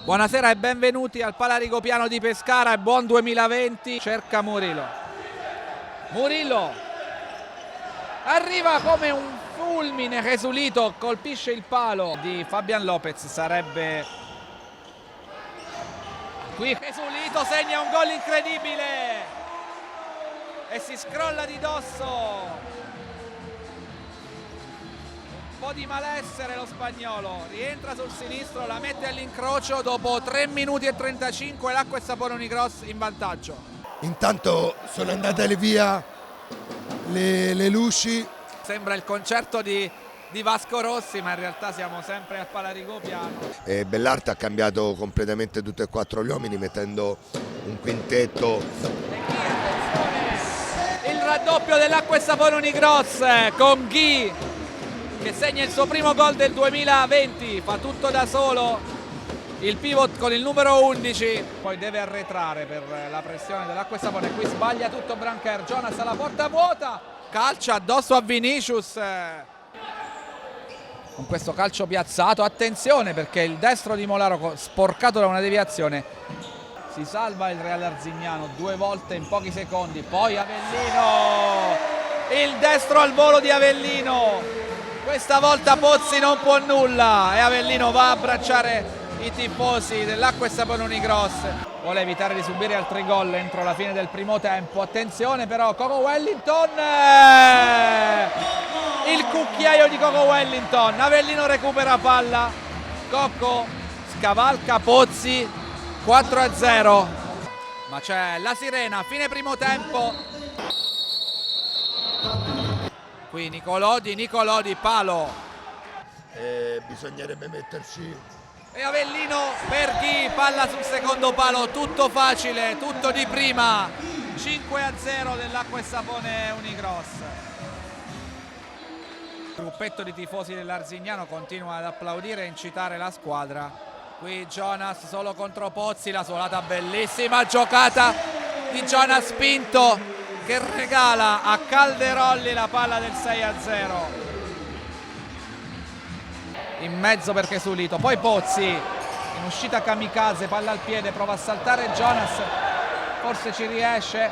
Buonasera e benvenuti al Palarigopiano di Pescara e buon 2020. Cerca Murillo. Murillo arriva come un fulmine. Jesulito colpisce il palo di Fabian Lopez. Sarebbe qui. Jesulito segna un gol incredibile e si scrolla di dosso. Un po' di malessere lo spagnolo, rientra sul sinistro, la mette all'incrocio dopo 3 minuti e 35, l'Acqua e Sapone Unicross in vantaggio. Intanto sono andate via le luci. Sembra il concerto di Vasco Rossi, ma in realtà siamo sempre al Palarigopiano. Bellarte ha cambiato completamente tutti e 4 gli uomini mettendo un quintetto. Il raddoppio dell'Acqua e Sapone Unicross con Ghi che segna il suo primo gol del 2020, fa tutto da solo, il pivot con il numero 11, poi deve arretrare per la pressione dell'Acqua e Sapone, qui sbaglia tutto Brancher, Jonas alla porta vuota, calcia addosso a Vinicius, con questo calcio piazzato, attenzione perché il destro di Molaro sporcato da una deviazione, si salva il Real Arzignano 2 volte in pochi secondi, poi Avellino, il destro al volo di Avellino. Questa volta Pozzi non può nulla e Avellino va a abbracciare i tifosi dell'Acqua e Sapone Unicross. Vuole evitare di subire altri gol entro la fine del primo tempo. Attenzione però, Coco Wellington! Il cucchiaio di Coco Wellington. Avellino recupera palla. Cocco scavalca Pozzi. 4-0. Ma c'è la sirena, fine primo tempo. Qui Nicolodi, palo. Bisognerebbe metterci. E Avellino per Ghi, palla sul secondo palo, tutto facile, tutto di prima. 5-0 dell'Acqua e Sapone Unicross. Il gruppetto di tifosi dell'Arzignano continua ad applaudire e incitare la squadra. Qui Jonas solo contro Pozzi, la suolata bellissima giocata di Jonas Pinto che regala a Calderolli la palla del 6-0. In mezzo per Jesulito, poi Pozzi in uscita kamikaze, palla al piede, prova a saltare Jonas, forse ci riesce,